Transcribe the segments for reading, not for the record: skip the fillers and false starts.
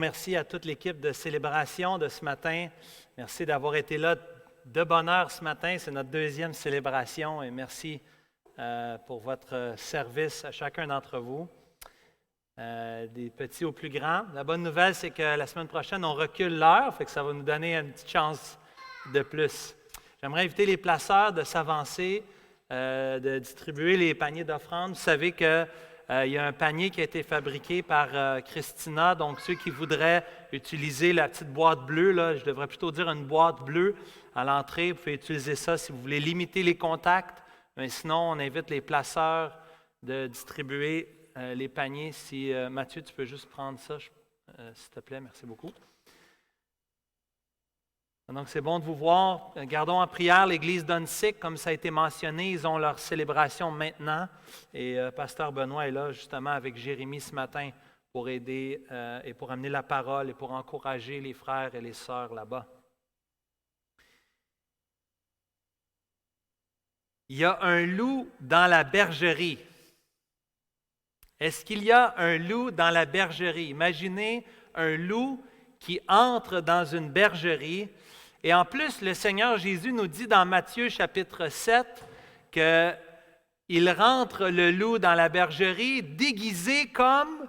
Merci à toute l'équipe de célébration de ce matin. Merci d'avoir été là de bonne heure ce matin. C'est notre deuxième célébration et merci pour votre service à chacun d'entre vous, des petits aux plus grands. La bonne nouvelle, c'est que la semaine prochaine, on recule l'heure, fait que ça va nous donner une petite chance de plus. J'aimerais inviter les placeurs de s'avancer, de distribuer les paniers d'offrandes. Vous savez que il y a un panier qui a été fabriqué par Christina, donc ceux qui voudraient utiliser la petite boîte bleue, là, je devrais plutôt dire une boîte bleue à l'entrée, vous pouvez utiliser ça si vous voulez limiter les contacts, mais sinon on invite les placeurs de distribuer les paniers. Si Mathieu, tu peux juste prendre ça, s'il te plaît, merci beaucoup. Donc, c'est bon de vous voir. Gardons en prière l'Église d'Onsic, comme ça a été mentionné. Ils ont leur célébration maintenant. Et Pasteur Benoît est là, justement, avec Jérémie ce matin pour aider et pour amener la parole et pour encourager les frères et les sœurs là-bas. Il y a un loup dans la bergerie. Est-ce qu'il y a un loup dans la bergerie? Imaginez un loup qui entre dans une bergerie. Et en plus, le Seigneur Jésus nous dit dans Matthieu chapitre 7 qu'il rentre le loup dans la bergerie déguisé comme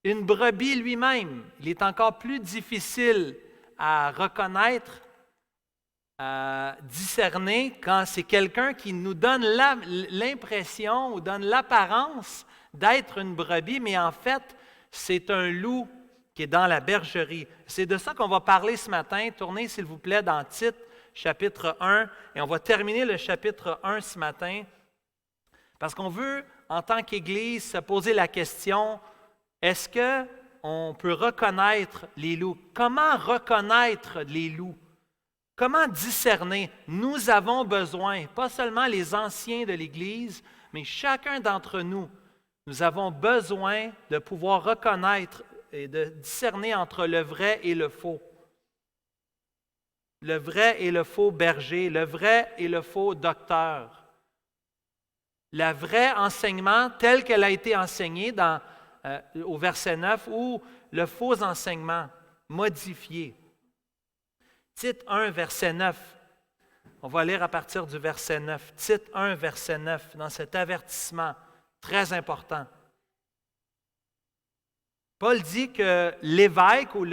une brebis lui-même. Il est encore plus difficile à reconnaître, à discerner quand c'est quelqu'un qui nous donne l'impression ou donne l'apparence d'être une brebis, mais en fait, c'est un loup qui est dans la bergerie. C'est de ça qu'on va parler ce matin. Tournez, s'il vous plaît, dans Tite, chapitre 1, et on va terminer le chapitre 1 ce matin, parce qu'on veut, en tant qu'Église, se poser la question, est-ce qu'on peut reconnaître les loups? Comment reconnaître les loups? Comment discerner? Nous avons besoin, pas seulement les anciens de l'Église, mais chacun d'entre nous, nous avons besoin de pouvoir reconnaître et de discerner entre le vrai et le faux. Le vrai et le faux berger, le vrai et le faux docteur. Le vrai enseignement tel qu'elle a été enseignée au verset 9 ou le faux enseignement modifié. Tite 1, verset 9. On va lire à partir du verset 9. Tite 1, verset 9, dans cet avertissement très important. Paul dit que l'évêque ou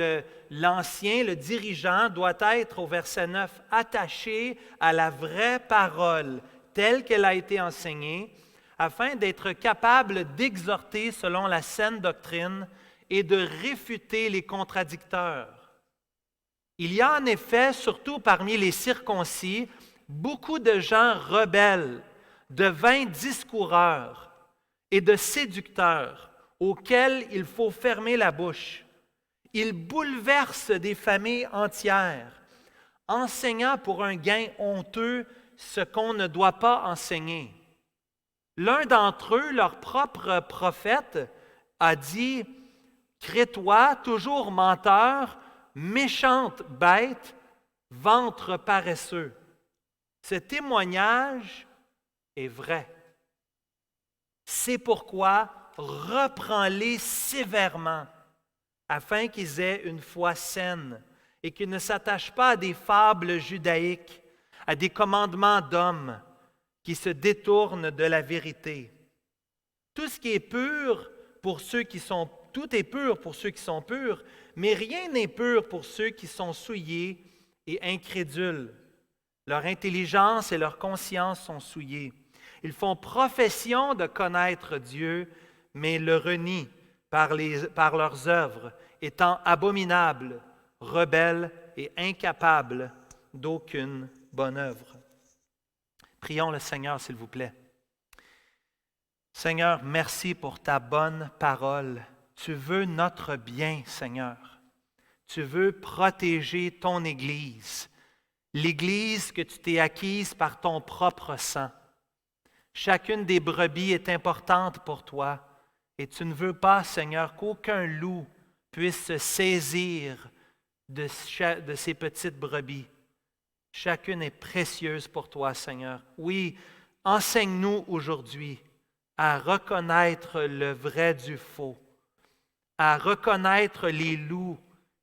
l'ancien, le dirigeant, doit être, au verset 9, attaché à la vraie parole telle qu'elle a été enseignée, afin d'être capable d'exhorter selon la saine doctrine et de réfuter les contradicteurs. Il y a en effet, surtout parmi les circoncis, beaucoup de gens rebelles, de vains discoureurs et de séducteurs, auxquels il faut fermer la bouche. Ils bouleversent des familles entières, enseignant pour un gain honteux ce qu'on ne doit pas enseigner. L'un d'entre eux, leur propre prophète, a dit « Crétois, toujours menteur, méchante bête, ventre paresseux. » Ce témoignage est vrai. C'est pourquoi reprends-les sévèrement, afin qu'ils aient une foi saine et qu'ils ne s'attachent pas à des fables judaïques, à des commandements d'hommes qui se détournent de la vérité. Tout est pur pour ceux qui sont purs, mais rien n'est pur pour ceux qui sont souillés et incrédules. Leur intelligence et leur conscience sont souillées. Ils font profession de connaître Dieu, mais le renient par leurs œuvres, étant abominables, rebelles et incapables d'aucune bonne œuvre. Prions le Seigneur, s'il vous plaît. Seigneur, merci pour ta bonne parole. Tu veux notre bien, Seigneur. Tu veux protéger ton Église, l'Église que tu t'es acquise par ton propre sang. Chacune des brebis est importante pour toi. Et tu ne veux pas, Seigneur, qu'aucun loup puisse se saisir de ces petites brebis. Chacune est précieuse pour toi, Seigneur. Oui, enseigne-nous aujourd'hui à reconnaître le vrai du faux, à reconnaître les loups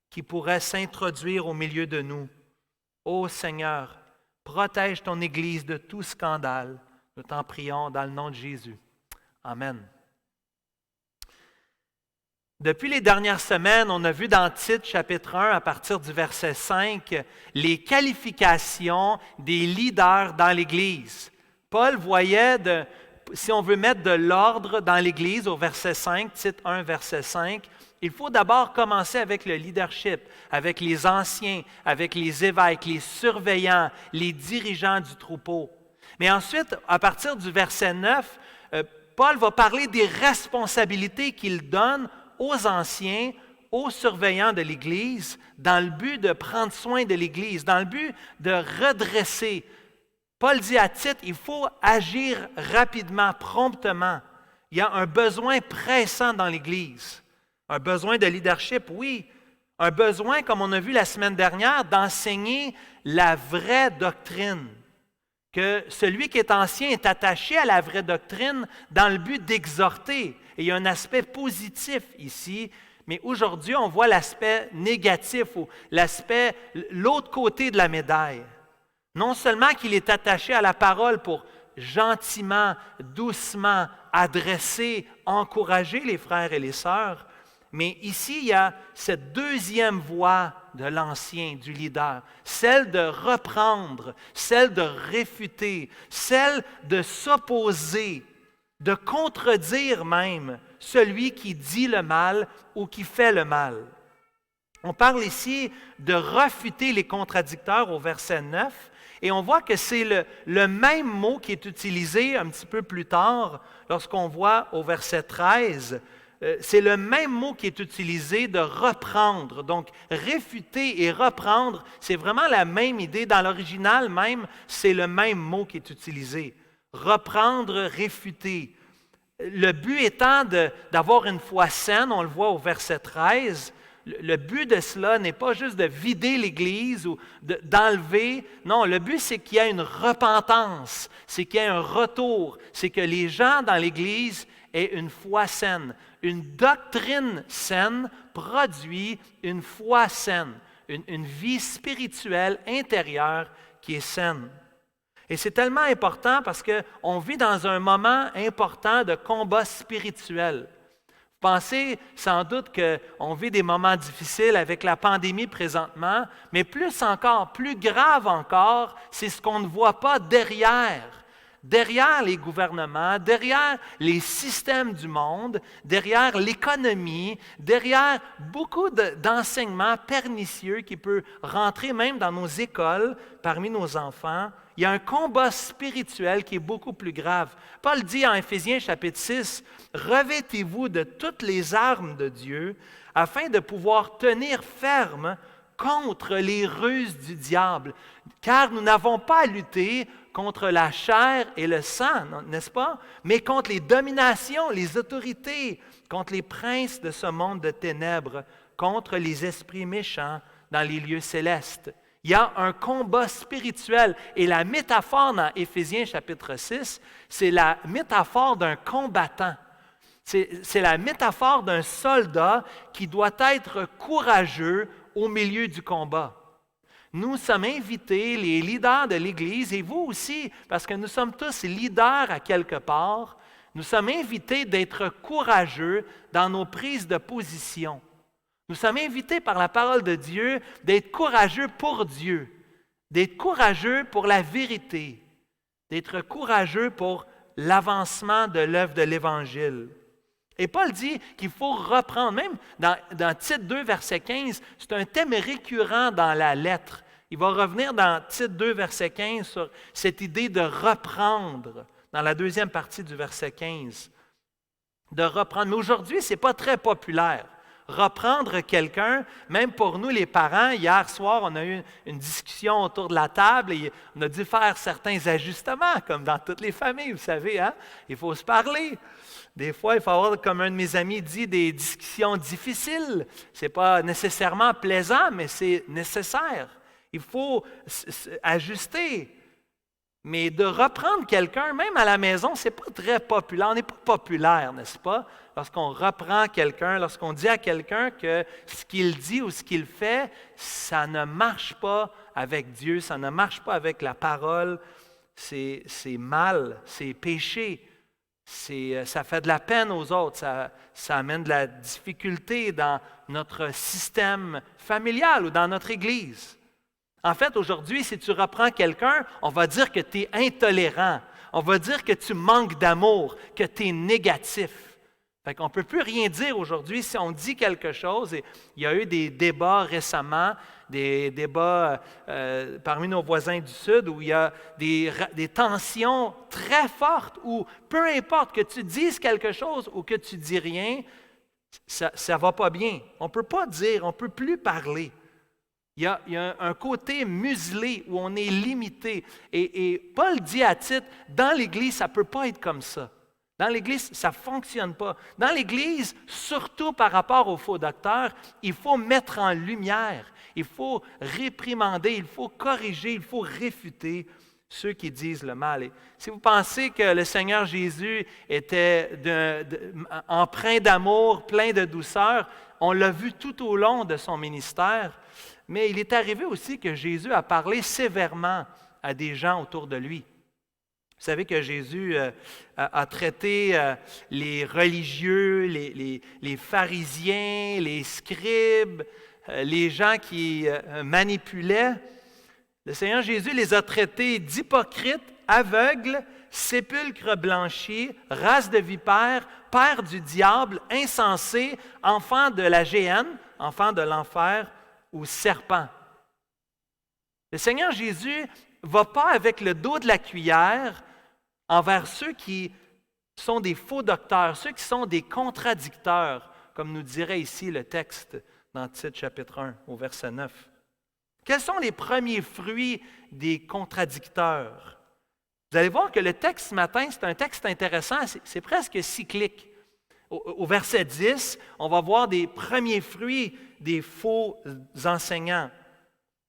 qui pourraient s'introduire au milieu de nous. Ô Seigneur, protège ton Église de tout scandale. Nous t'en prions dans le nom de Jésus. Amen. Depuis les dernières semaines, on a vu dans Tite, chapitre 1, à partir du verset 5, les qualifications des leaders dans l'Église. Paul voyait, si on veut mettre de l'ordre dans l'Église, au verset 5, Tite 1, verset 5, il faut d'abord commencer avec le leadership, avec les anciens, avec les évêques, les surveillants, les dirigeants du troupeau. Mais ensuite, à partir du verset 9, Paul va parler des responsabilités qu'il donne aux anciens, aux surveillants de l'Église, dans le but de prendre soin de l'Église, dans le but de redresser. Paul dit à Tite, il faut agir rapidement, promptement. Il y a un besoin pressant dans l'Église. Un besoin de leadership, oui. Un besoin, comme on a vu la semaine dernière, d'enseigner la vraie doctrine. Que celui qui est ancien est attaché à la vraie doctrine dans le but d'exhorter. Et il y a un aspect positif ici, mais aujourd'hui, on voit l'aspect négatif ou l'autre côté de la médaille. Non seulement qu'il est attaché à la parole pour gentiment, doucement adresser, encourager les frères et les sœurs, mais ici, il y a cette deuxième voie de l'ancien, du leader, celle de reprendre, celle de réfuter, celle de s'opposer, de contredire même celui qui dit le mal ou qui fait le mal. On parle ici de refuter les contradicteurs au verset 9, et on voit que c'est le même mot qui est utilisé un petit peu plus tard, lorsqu'on voit au verset 13, c'est le même mot qui est utilisé de reprendre. Donc, réfuter et reprendre, c'est vraiment la même idée. Dans l'original même, c'est le même mot qui est utilisé. Reprendre, réfuter. Le but étant d'avoir une foi saine, on le voit au verset 13. Le but de cela n'est pas juste de vider l'Église ou d'enlever. Non, le but, c'est qu'il y ait une repentance, c'est qu'il y ait un retour, c'est que les gens dans l'Église aient une foi saine. Une doctrine saine produit une foi saine, une vie spirituelle intérieure qui est saine. Et c'est tellement important parce qu'on vit dans un moment important de combat spirituel. Vous pensez sans doute qu'on vit des moments difficiles avec la pandémie présentement, mais plus encore, plus grave encore, c'est ce qu'on ne voit pas derrière. Derrière les gouvernements, derrière les systèmes du monde, derrière l'économie, derrière beaucoup d'enseignements pernicieux qui peuvent rentrer même dans nos écoles, parmi nos enfants, il y a un combat spirituel qui est beaucoup plus grave. Paul dit en Éphésiens chapitre 6, « Revêtez-vous de toutes les armes de Dieu afin de pouvoir tenir ferme contre les ruses du diable, car nous n'avons pas à lutter contre la chair et le sang, n'est-ce pas? Mais contre les dominations, les autorités, contre les princes de ce monde de ténèbres, contre les esprits méchants dans les lieux célestes. » Il y a un combat spirituel. Et la métaphore dans Éphésiens chapitre 6, c'est la métaphore d'un combattant. C'est la métaphore d'un soldat qui doit être courageux au milieu du combat. Nous sommes invités, les leaders de l'Église, et vous aussi, parce que nous sommes tous leaders à quelque part, nous sommes invités d'être courageux dans nos prises de position. Nous sommes invités par la parole de Dieu d'être courageux pour Dieu, d'être courageux pour la vérité, d'être courageux pour l'avancement de l'œuvre de l'Évangile. Et Paul dit qu'il faut reprendre, même dans Tite 2, verset 15, c'est un thème récurrent dans la lettre. Il va revenir dans Tite 2, verset 15 sur cette idée de reprendre, dans la deuxième partie du verset 15. De reprendre. Mais aujourd'hui, ce n'est pas très populaire. Reprendre quelqu'un, même pour nous les parents, hier soir, on a eu une discussion autour de la table et on a dû faire certains ajustements, comme dans toutes les familles, vous savez, hein? Il faut se parler. Des fois, il faut avoir, comme un de mes amis dit, des discussions difficiles. Ce n'est pas nécessairement plaisant, mais c'est nécessaire. Il faut ajuster. Mais de reprendre quelqu'un, même à la maison, ce n'est pas très populaire. On n'est pas populaire, n'est-ce pas? Lorsqu'on reprend quelqu'un, lorsqu'on dit à quelqu'un que ce qu'il dit ou ce qu'il fait, ça ne marche pas avec Dieu, ça ne marche pas avec la parole, c'est mal, c'est péché, ça fait de la peine aux autres, ça amène de la difficulté dans notre système familial ou dans notre Église. En fait, aujourd'hui, si tu reprends quelqu'un, on va dire que tu es intolérant. On va dire que tu manques d'amour, que tu es négatif. Fait qu'on ne peut plus rien dire aujourd'hui si on dit quelque chose. Et il y a eu des débats récemment, des débats parmi nos voisins du Sud où il y a des tensions très fortes où peu importe que tu dises quelque chose ou que tu dis rien, ça ne va pas bien. On ne peut pas dire, on ne peut plus parler. Il y a un côté muselé où on est limité. Et Paul dit à Tite, dans l'Église, ça ne peut pas être comme ça. Dans l'Église, ça ne fonctionne pas. Dans l'Église, surtout par rapport aux faux docteurs, il faut mettre en lumière, il faut réprimander, il faut corriger, il faut réfuter ceux qui disent le mal. Et si vous pensez que le Seigneur Jésus était empreint d'amour, plein de douceur, on l'a vu tout au long de son ministère. Mais il est arrivé aussi que Jésus a parlé sévèrement à des gens autour de lui. Vous savez que Jésus a traité les religieux, les pharisiens, les scribes, les gens qui manipulaient. Le Seigneur Jésus les a traités d'hypocrites, aveugles, sépulcres blanchis, race de vipères, pères du diable, insensés, enfants de la géhenne, enfants de l'enfer, ou serpent. Le Seigneur Jésus ne va pas avec le dos de la cuillère envers ceux qui sont des faux docteurs, ceux qui sont des contradicteurs, comme nous dirait ici le texte dans Tite chapitre 1 au verset 9. Quels sont les premiers fruits des contradicteurs? Vous allez voir que le texte ce matin, c'est un texte intéressant, c'est presque cyclique. Au verset 10, on va voir des premiers fruits des faux enseignants.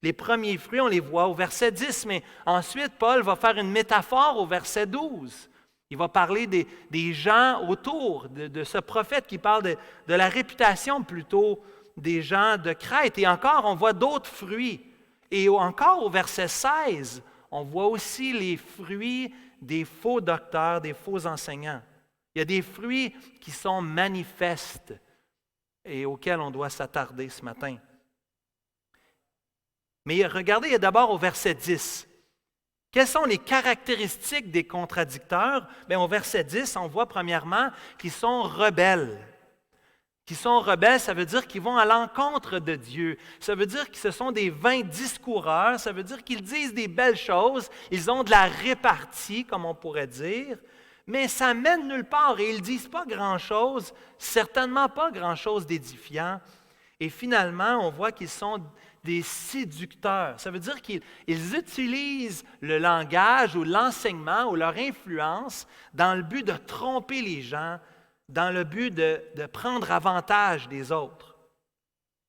Les premiers fruits, on les voit au verset 10, mais ensuite, Paul va faire une métaphore au verset 12. Il va parler des gens autour de ce prophète qui parle de la réputation plutôt des gens de Crète. Et encore, on voit d'autres fruits. Et encore au verset 16, on voit aussi les fruits des faux docteurs, des faux enseignants. Il y a des fruits qui sont manifestes et auxquels on doit s'attarder ce matin. Mais regardez d'abord au verset 10. Quelles sont les caractéristiques des contradicteurs? Bien, au verset 10, on voit premièrement qu'ils sont rebelles. Qu'ils sont rebelles, ça veut dire qu'ils vont à l'encontre de Dieu. Ça veut dire que ce sont des vains discoureurs. Ça veut dire qu'ils disent des belles choses. Ils ont de la répartie, comme on pourrait dire. Mais ça mène nulle part et ils ne disent pas grand-chose, certainement pas grand-chose d'édifiant. Et finalement, on voit qu'ils sont des séducteurs. Ça veut dire qu'ils utilisent le langage ou l'enseignement ou leur influence dans le but de tromper les gens, dans le but de prendre avantage des autres.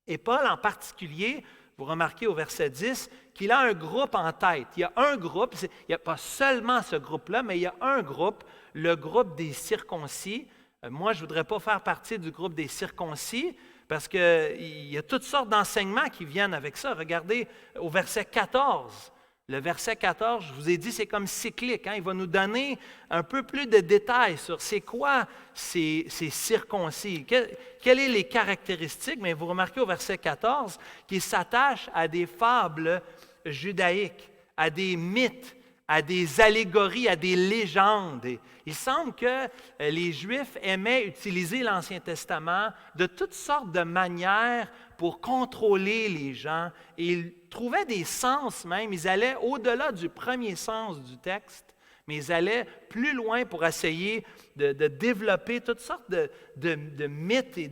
Et Paul en particulier, vous remarquez au verset 10, qu'il a un groupe en tête. Il y a un groupe, il n'y a pas seulement ce groupe-là, mais il y a un groupe, le groupe des circoncis. Moi, je ne voudrais pas faire partie du groupe des circoncis parce qu'il y a toutes sortes d'enseignements qui viennent avec ça. Regardez au verset 14. Le verset 14, je vous ai dit, c'est comme cyclique. Il va nous donner un peu plus de détails sur c'est quoi ces circoncis. Quelles sont les caractéristiques? Mais vous remarquez au verset 14 qu'ils s'attachent à des fables judaïques, à des mythes, à des allégories, à des légendes. Il semble que les Juifs aimaient utiliser l'Ancien Testament de toutes sortes de manières pour contrôler les gens. Et ils trouvaient des sens même. Ils allaient au-delà du premier sens du texte, mais ils allaient plus loin pour essayer de développer toutes sortes de mythes et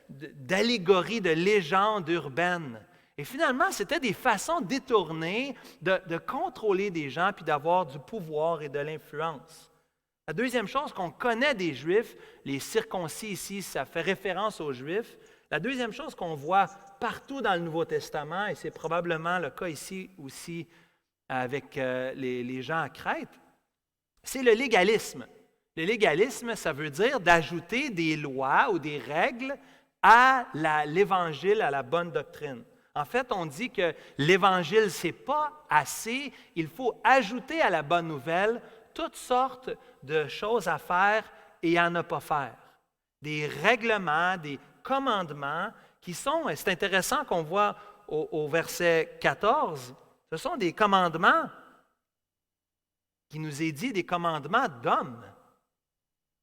d'allégories, de légendes urbaines. Et finalement, c'était des façons détournées de contrôler des gens puis d'avoir du pouvoir et de l'influence. La deuxième chose qu'on connaît des Juifs, les circoncis ici, ça fait référence aux Juifs. La deuxième chose qu'on voit partout dans le Nouveau Testament, et c'est probablement le cas ici aussi avec les gens à Crète, c'est le légalisme. Le légalisme, ça veut dire d'ajouter des lois ou des règles à l'Évangile, à la bonne doctrine. En fait, on dit que l'Évangile, ce n'est pas assez, il faut ajouter à la bonne nouvelle toutes sortes de choses à faire et à ne pas faire. Des règlements, des commandements qui sont, c'est intéressant qu'on voit au verset 14, ce sont des commandements qui nous est dit, des commandements d'hommes.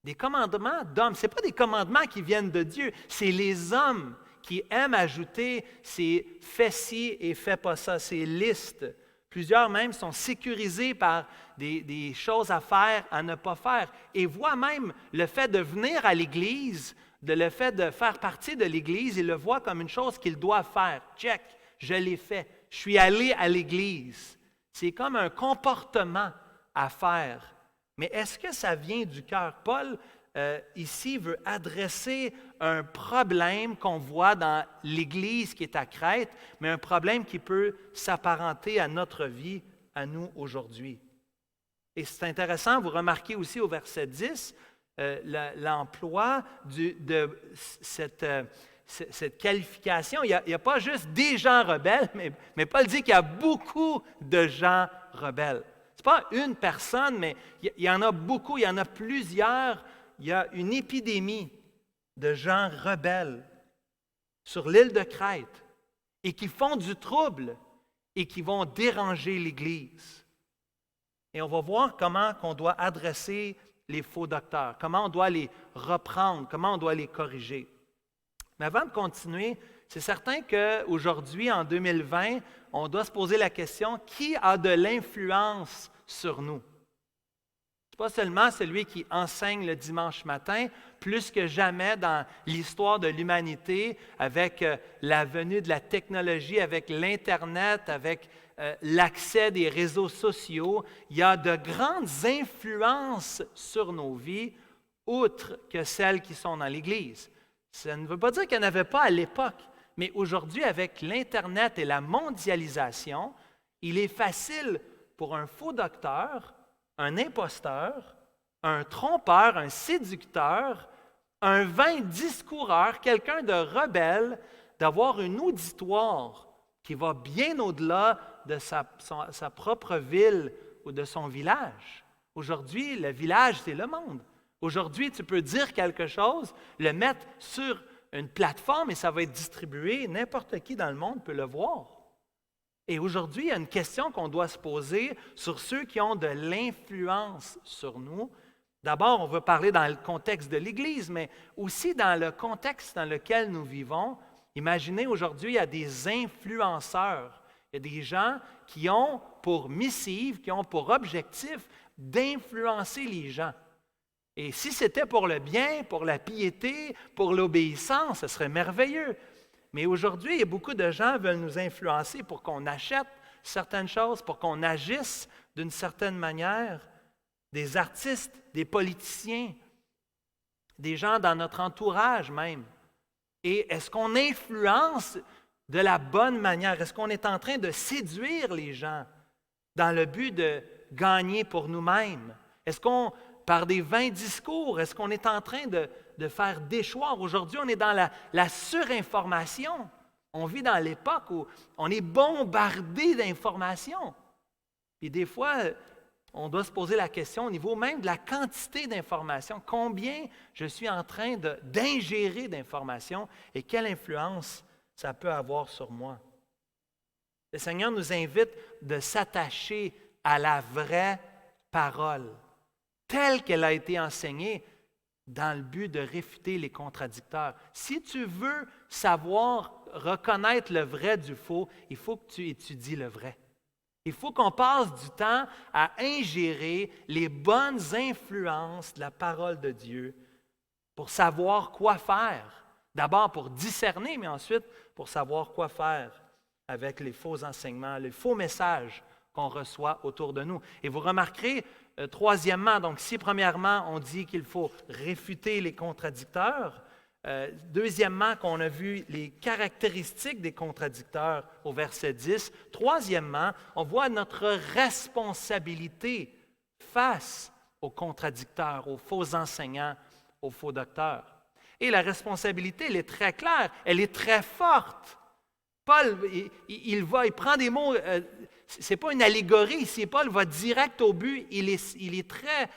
Des commandements d'hommes. Ce n'est pas des commandements qui viennent de Dieu, c'est les hommes qui aiment ajouter ces « fais ci et fais pas ça », ces listes. Plusieurs même sont sécurisés par des choses à faire, à ne pas faire, et voient même le fait de venir à l'Église, le fait de faire partie de l'Église, ils le voient comme une chose qu'ils doivent faire. Check, je l'ai fait, je suis allé à l'Église. C'est comme un comportement à faire. Mais est-ce que ça vient du cœur? Paul, ici, veut adresser un problème qu'on voit dans l'Église qui est à Crète, mais un problème qui peut s'apparenter à notre vie, à nous aujourd'hui. Et c'est intéressant, vous remarquez aussi au verset 10, l'emploi de cette qualification. Il n'y a pas juste des gens rebelles, mais Paul dit qu'il y a beaucoup de gens rebelles. Ce n'est pas une personne, mais il y en a beaucoup, il y en a plusieurs. Il y a une épidémie de gens rebelles sur l'île de Crète et qui font du trouble et qui vont déranger l'Église. Et on va voir comment on doit adresser les faux docteurs, comment on doit les reprendre, comment on doit les corriger. Mais avant de continuer, c'est certain qu'aujourd'hui, en 2020, on doit se poser la question, qui a de l'influence sur nous? Ce n'est pas seulement celui qui enseigne le dimanche matin, plus que jamais dans l'histoire de l'humanité, avec la venue de la technologie, avec l'Internet, avec l'accès des réseaux sociaux, il y a de grandes influences sur nos vies, outre que celles qui sont dans l'Église. Ça ne veut pas dire qu'il n'y en avait pas à l'époque, mais aujourd'hui, avec l'Internet et la mondialisation, il est facile pour un faux docteur, un imposteur, un trompeur, un séducteur, un vain discoureur, quelqu'un de rebelle, d'avoir une auditoire qui va bien au-delà de sa propre ville ou de son village. Aujourd'hui, le village, c'est le monde. Aujourd'hui, tu peux dire quelque chose, le mettre sur une plateforme et ça va être distribué, n'importe qui dans le monde peut le voir. Et aujourd'hui, il y a une question qu'on doit se poser sur ceux qui ont de l'influence sur nous. D'abord, on veut parler dans le contexte de l'Église, mais aussi dans le contexte dans lequel nous vivons. Imaginez aujourd'hui, il y a des influenceurs. Il y a des gens qui ont pour missive, qui ont pour objectif d'influencer les gens. Et si c'était pour le bien, pour la piété, pour l'obéissance, ce serait merveilleux. Mais aujourd'hui, beaucoup de gens veulent nous influencer pour qu'on achète certaines choses, pour qu'on agisse d'une certaine manière. Des artistes, des politiciens, des gens dans notre entourage même. Et est-ce qu'on influence de la bonne manière? Est-ce qu'on est en train de séduire les gens dans le but de gagner pour nous-mêmes? Est-ce qu'on, par des vains discours, est-ce qu'on est en train de faire déchoir? Aujourd'hui, on est dans la surinformation. On vit dans l'époque où on est bombardé d'informations. Puis des fois, on doit se poser la question au niveau même de la quantité d'informations. Combien je suis en train d'ingérer d'informations et quelle influence ça peut avoir sur moi? Le Seigneur nous invite de s'attacher à la vraie parole, telle qu'elle a été enseignée, dans le but de réfuter les contradicteurs. Si tu veux savoir reconnaître le vrai du faux, il faut que tu étudies le vrai. Il faut qu'on passe du temps à ingérer les bonnes influences de la parole de Dieu pour savoir quoi faire. D'abord pour discerner, mais ensuite pour savoir quoi faire avec les faux enseignements, les faux messages qu'on reçoit autour de nous. Et vous remarquerez, troisièmement, donc si premièrement on dit qu'il faut réfuter les contradicteurs, Deuxièmement, qu'on a vu les caractéristiques des contradicteurs au verset 10. Troisièmement, on voit notre responsabilité face aux contradicteurs, aux faux enseignants, aux faux docteurs. Et la responsabilité, elle est très claire, elle est très forte. Paul, il prend des mots, ce n'est pas une allégorie ici, Paul va direct au but, il est très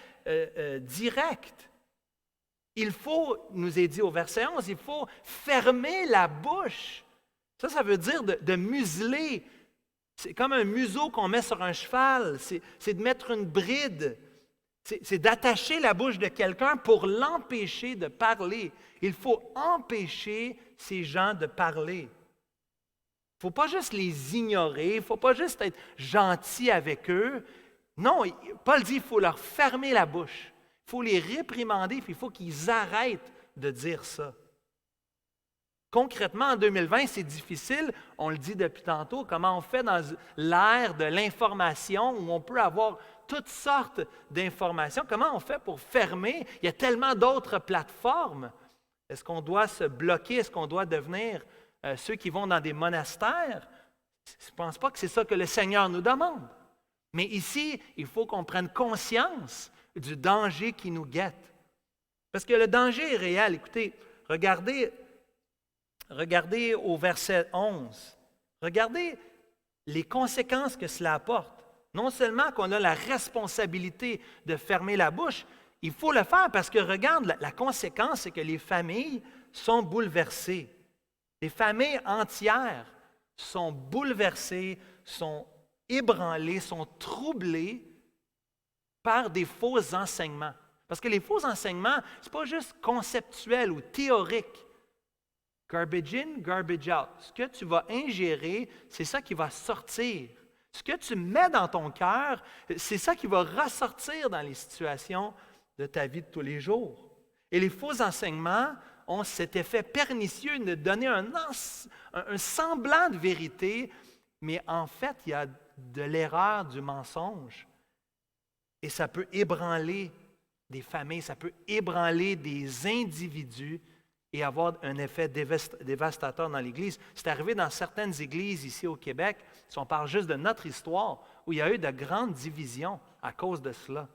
direct. Il faut, nous est dit au verset 11, il faut fermer la bouche. Ça veut dire de museler. C'est comme un museau qu'on met sur un cheval, c'est de mettre une bride. C'est d'attacher la bouche de quelqu'un pour l'empêcher de parler. Il faut empêcher ces gens de parler. Il ne faut pas juste les ignorer, il ne faut pas juste être gentil avec eux. Non, Paul dit qu'il faut leur fermer la bouche. Il faut les réprimander, puis il faut qu'ils arrêtent de dire ça. Concrètement, en 2020, c'est difficile, on le dit depuis tantôt, comment on fait dans l'ère de l'information où on peut avoir toutes sortes d'informations. Comment on fait pour fermer? Il y a tellement d'autres plateformes. Est-ce qu'on doit se bloquer? Est-ce qu'on doit devenir ceux qui vont dans des monastères? Je ne pense pas que c'est ça que le Seigneur nous demande. Mais ici, il faut qu'on prenne conscience du danger qui nous guette. Parce que le danger est réel. Écoutez, regardez au verset 11. Regardez les conséquences que cela apporte. Non seulement qu'on a la responsabilité de fermer la bouche, il faut le faire parce que, regarde, la conséquence, c'est que les familles sont bouleversées. Les familles entières sont bouleversées, sont ébranlées, sont troublées par des faux enseignements. Parce que les faux enseignements, ce n'est pas juste conceptuel ou théorique. Garbage in, garbage out. Ce que tu vas ingérer, c'est ça qui va sortir. Ce que tu mets dans ton cœur, c'est ça qui va ressortir dans les situations de ta vie de tous les jours. Et les faux enseignements ont cet effet pernicieux de donner un semblant de vérité, mais en fait, il y a de l'erreur, du mensonge. Et ça peut ébranler des familles, ça peut ébranler des individus et avoir un effet dévastateur dans l'Église. C'est arrivé dans certaines églises ici au Québec, si on parle juste de notre histoire, où il y a eu de grandes divisions à cause de cela,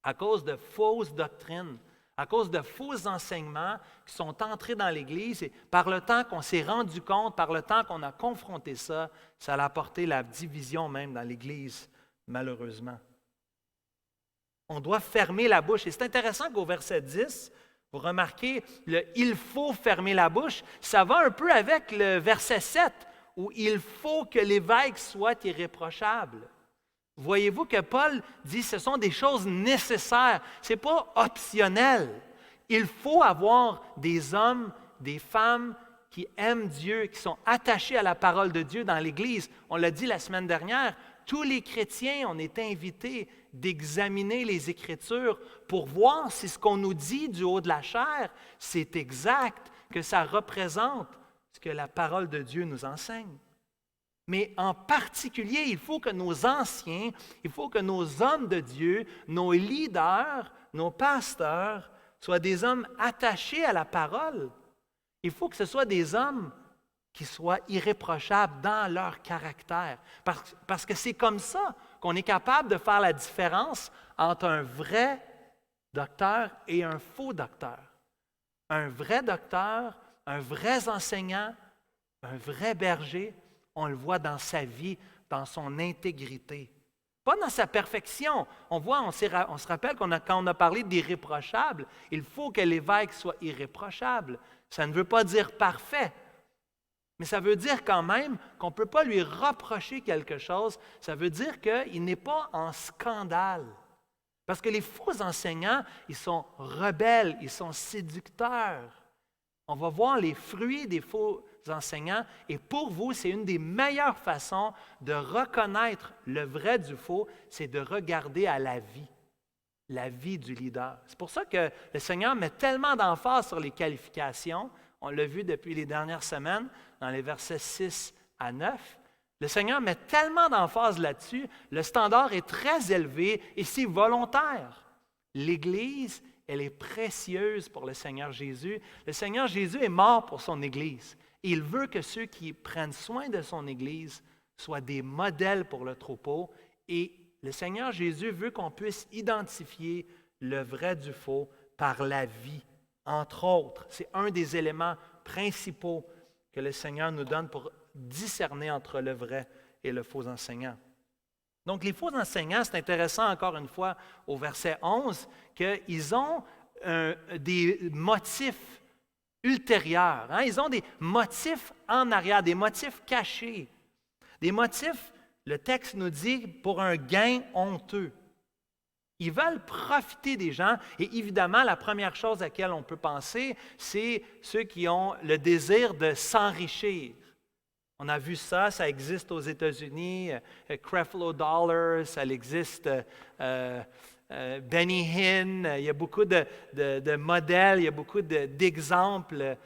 à cause de fausses doctrines, à cause de faux enseignements qui sont entrés dans l'Église. Et par le temps qu'on s'est rendu compte, par le temps qu'on a confronté ça, ça a apporté la division même dans l'Église, malheureusement. On doit fermer la bouche. Et c'est intéressant qu'au verset 10, vous remarquez, le « il faut fermer la bouche », ça va un peu avec le verset 7, où il faut que l'évêque soit irréprochable. Voyez-vous que Paul dit que ce sont des choses nécessaires, ce n'est pas optionnel. Il faut avoir des hommes, des femmes qui aiment Dieu, qui sont attachés à la parole de Dieu dans l'Église. On l'a dit la semaine dernière, tous les chrétiens, on est invités d'examiner les Écritures pour voir si ce qu'on nous dit du haut de la chair, c'est exact, que ça représente ce que la parole de Dieu nous enseigne. Mais en particulier, il faut que nos anciens, il faut que nos hommes de Dieu, nos leaders, nos pasteurs, soient des hommes attachés à la parole. Il faut que ce soit des hommes qui soient irréprochables dans leur caractère. Parce que c'est comme ça qu'on est capable de faire la différence entre un vrai docteur et un faux docteur. Un vrai docteur, un vrai enseignant, un vrai berger, on le voit dans sa vie, dans son intégrité. Pas dans sa perfection. On se rappelle quand on a parlé d'irréprochable, il faut que l'évêque soit irréprochable. Ça ne veut pas dire parfait, mais ça veut dire quand même qu'on ne peut pas lui reprocher quelque chose. Ça veut dire qu'il n'est pas en scandale. Parce que les faux enseignants, ils sont rebelles, ils sont séducteurs. On va voir les fruits des faux enseignants. Et pour vous, c'est une des meilleures façons de reconnaître le vrai du faux, c'est de regarder à la vie du leader. C'est pour ça que le Seigneur met tellement d'emphase sur les qualifications. On l'a vu depuis les dernières semaines, dans les versets 6 à 9. Le Seigneur met tellement d'emphase là-dessus. Le standard est très élevé et c'est volontaire. L'Église elle est précieuse pour le Seigneur Jésus. Le Seigneur Jésus est mort pour son Église. Et il veut que ceux qui prennent soin de son Église soient des modèles pour le troupeau. Et le Seigneur Jésus veut qu'on puisse identifier le vrai du faux par la vie, entre autres. C'est un des éléments principaux que le Seigneur nous donne pour discerner entre le vrai et le faux enseignant. Donc, les faux enseignants, c'est intéressant encore une fois au verset 11, qu'ils ont des motifs ultérieurs. Hein? Ils ont des motifs en arrière, des motifs cachés. Des motifs, le texte nous dit, pour un gain honteux. Ils veulent profiter des gens et évidemment, la première chose à laquelle on peut penser, c'est ceux qui ont le désir de s'enrichir. On a vu ça, ça existe aux États-Unis, Creflo Dollar, ça existe, Benny Hinn, il y a beaucoup de modèles, il y a beaucoup d'exemples,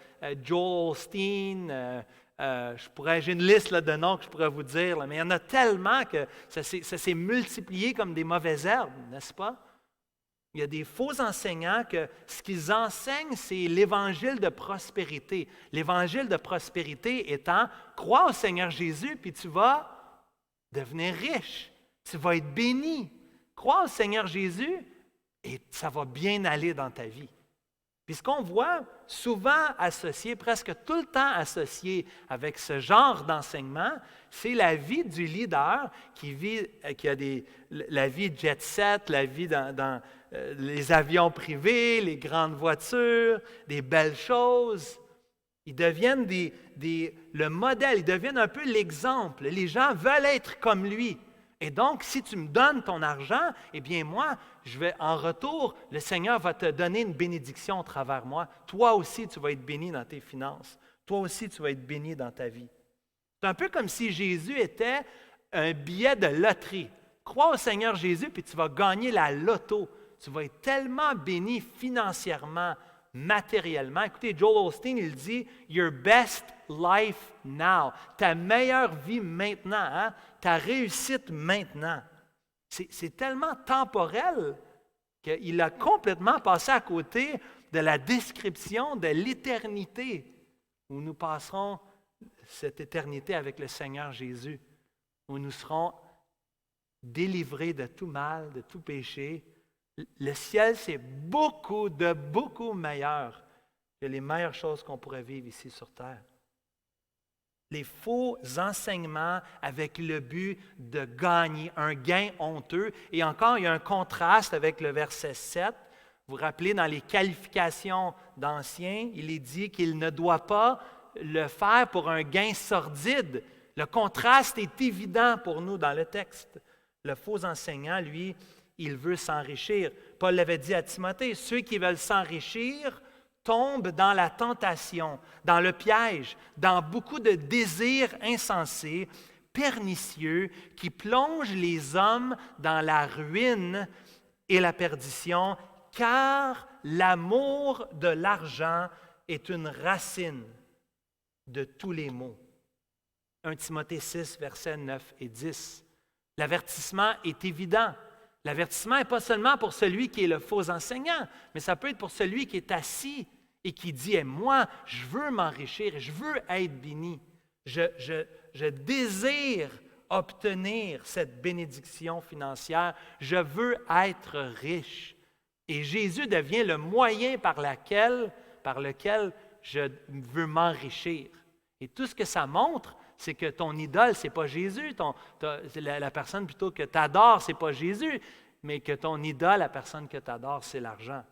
Joel Osteen, j'ai une liste là, de noms que je pourrais vous dire, là, mais il y en a tellement que ça s'est multiplié comme des mauvaises herbes, n'est-ce pas? Il y a des faux enseignants que ce qu'ils enseignent, c'est l'évangile de prospérité. L'évangile de prospérité étant, crois au Seigneur Jésus, puis tu vas devenir riche. Tu vas être béni. Crois au Seigneur Jésus et ça va bien aller dans ta vie. Puis ce qu'on voit souvent associé, presque tout le temps associé avec ce genre d'enseignement, c'est la vie du leader qui a la vie jet set, la vie dans les avions privés, les grandes voitures, des belles choses. Ils deviennent le modèle, ils deviennent un peu l'exemple. Les gens veulent être comme lui. Et donc, si tu me donnes ton argent, eh bien moi, en retour, le Seigneur va te donner une bénédiction au travers moi. Toi aussi, tu vas être béni dans tes finances. Toi aussi, tu vas être béni dans ta vie. C'est un peu comme si Jésus était un billet de loterie. Crois au Seigneur Jésus, puis tu vas gagner la loto. Tu vas être tellement béni financièrement, matériellement. Écoutez, Joel Osteen, il dit « Your best life now ». Ta meilleure vie maintenant, hein? Ta réussite maintenant. C'est tellement temporel qu'il a complètement passé à côté de la description de l'éternité où nous passerons cette éternité avec le Seigneur Jésus, où nous serons délivrés de tout mal, de tout péché. Le ciel, c'est beaucoup meilleur que les meilleures choses qu'on pourrait vivre ici sur terre. Les faux enseignements avec le but de gagner, un gain honteux. Et encore, il y a un contraste avec le verset 7. Vous vous rappelez, dans les qualifications d'Anciens, il est dit qu'il ne doit pas le faire pour un gain sordide. Le contraste est évident pour nous dans le texte. Le faux enseignant, lui, il veut s'enrichir. Paul l'avait dit à Timothée, ceux qui veulent s'enrichir tombent dans la tentation, dans le piège, dans beaucoup de désirs insensés, pernicieux, qui plongent les hommes dans la ruine et la perdition, car l'amour de l'argent est une racine de tous les maux. 1 Timothée 6, versets 9 et 10. L'avertissement est évident. L'avertissement n'est pas seulement pour celui qui est le faux enseignant, mais ça peut être pour celui qui est assis et qui dit « Moi, je veux m'enrichir, je veux être béni. Je désire obtenir cette bénédiction financière. Je veux être riche. » Et Jésus devient le moyen par lequel je veux m'enrichir. Et tout ce que ça montre, c'est que ton idole, ce n'est pas Jésus. La personne plutôt que tu adores, ce n'est pas Jésus, mais que ton idole, la personne que tu adores, c'est l'argent.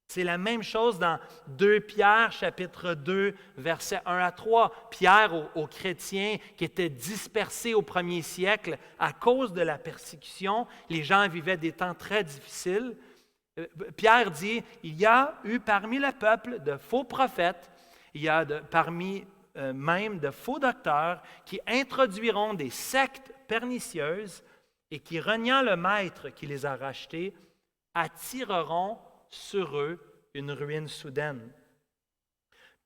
C'est la même chose dans 2 Pierre, chapitre 2, versets 1 à 3. Pierre aux chrétiens qui étaient dispersés au premier siècle à cause de la persécution. Les gens vivaient des temps très difficiles. Pierre dit, il y a eu parmi le peuple de faux prophètes, il y a parmi même de faux docteurs qui introduiront des sectes pernicieuses et qui, reniant le maître qui les a rachetés, attireront sur eux une ruine soudaine.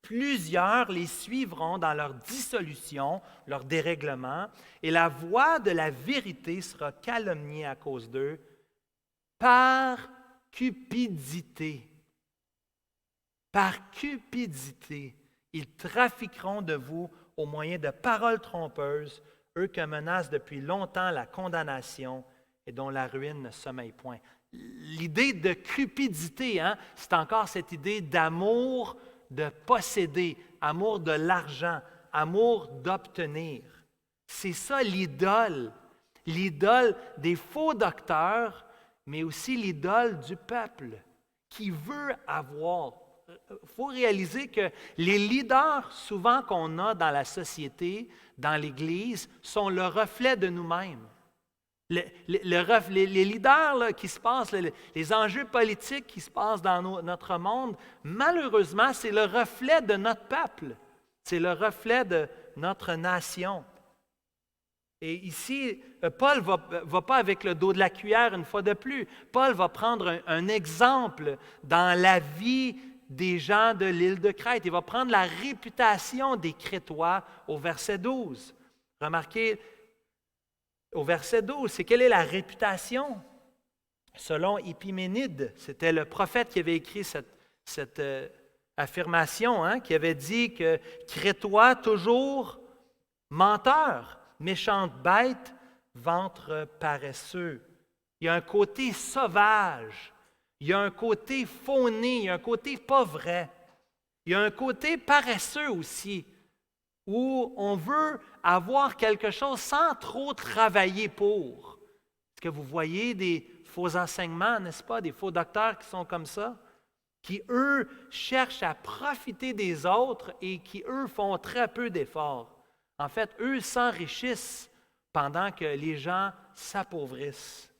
Plusieurs les suivront dans leur dissolution, leur dérèglement, et la voix de la vérité sera calomniée à cause d'eux, par cupidité. Par cupidité, ils trafiqueront de vous au moyen de paroles trompeuses, eux que menacent depuis longtemps la condamnation et dont la ruine ne sommeille point. L'idée de cupidité, c'est encore cette idée d'amour de posséder, amour de l'argent, amour d'obtenir. C'est ça l'idole des faux docteurs, mais aussi l'idole du peuple qui veut avoir. Il faut réaliser que les leaders, souvent qu'on a dans la société, dans l'Église, sont le reflet de nous-mêmes. Les leaders là, qui se passent, les enjeux politiques qui se passent dans notre monde, malheureusement, c'est le reflet de notre peuple. C'est le reflet de notre nation. Et ici, Paul ne va pas avec le dos de la cuillère une fois de plus. Paul va prendre un exemple dans la vie des gens de l'île de Crète. Il va prendre la réputation des Crétois au verset 12. Remarquez, au verset 12, c'est quelle est la réputation? Selon Épiménide, c'était le prophète qui avait écrit cette affirmation, qui avait dit que Crétois, toujours menteur, méchante bête, ventre paresseux. Il y a un côté sauvage, il y a un côté fauné, il y a un côté pas vrai. Il y a un côté paresseux aussi, où on veut avoir quelque chose sans trop travailler pour. Est-ce que vous voyez des faux enseignements, n'est-ce pas, des faux docteurs qui sont comme ça, qui, eux, cherchent à profiter des autres et qui, eux, font très peu d'efforts. En fait, eux s'enrichissent pendant que les gens s'appauvrissent.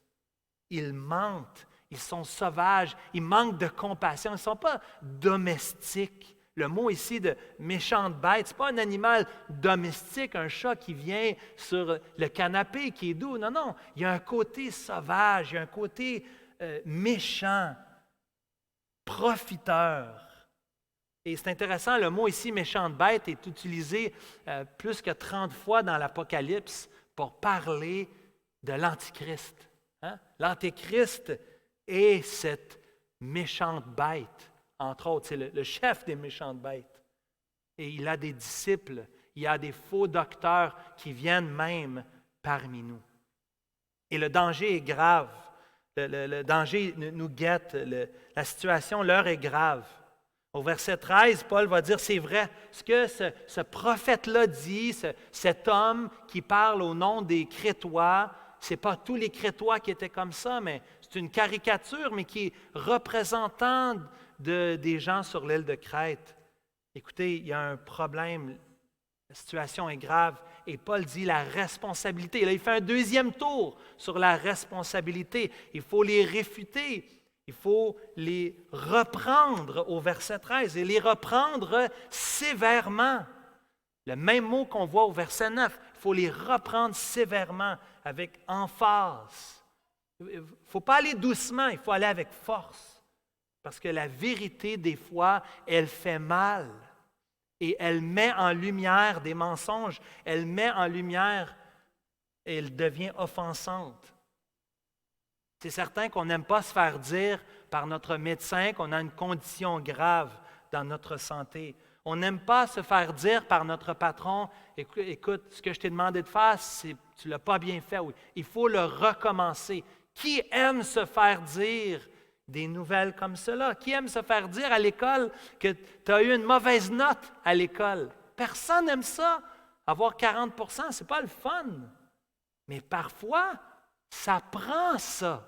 Ils mentent, ils sont sauvages, ils manquent de compassion, ils ne sont pas domestiques. Le mot ici de méchante bête, ce n'est pas un animal domestique, un chat qui vient sur le canapé qui est doux. Non, non, il y a un côté sauvage, il y a un côté méchant, profiteur. Et c'est intéressant, le mot ici, méchante bête, est utilisé plus que 30 fois dans l'Apocalypse pour parler de l'Antichrist. L'Antéchrist est cette méchante bête, entre autres, c'est le chef des méchantes bêtes. Et il a des disciples, il y a des faux docteurs qui viennent même parmi nous. Et le danger est grave. Le danger nous guette, la situation, l'heure est grave. Au verset 13, Paul va dire, c'est vrai, ce que ce prophète-là dit, cet homme qui parle au nom des Crétois, ce n'est pas tous les Crétois qui étaient comme ça, mais c'est une caricature, mais qui est représentant des gens sur l'île de Crète. Écoutez, il y a un problème, la situation est grave, et Paul dit la responsabilité. Là, il fait un deuxième tour sur la responsabilité. Il faut les réfuter. Il faut les reprendre au verset 13 et les reprendre sévèrement. Le même mot qu'on voit au verset 9, il faut les reprendre sévèrement, avec emphase. Il ne faut pas aller doucement, il faut aller avec force. Parce que la vérité, des fois, elle fait mal. Et elle met en lumière des mensonges, elle met en lumière et elle devient offensante. C'est certain qu'on n'aime pas se faire dire par notre médecin qu'on a une condition grave dans notre santé. On n'aime pas se faire dire par notre patron, écoute, ce que je t'ai demandé de faire, tu ne l'as pas bien fait. Oui. Il faut le recommencer. Qui aime se faire dire des nouvelles comme cela? Qui aime se faire dire à l'école que tu as eu une mauvaise note à l'école? Personne n'aime ça. Avoir 40 %, ce n'est pas le fun. Mais parfois, ça prend ça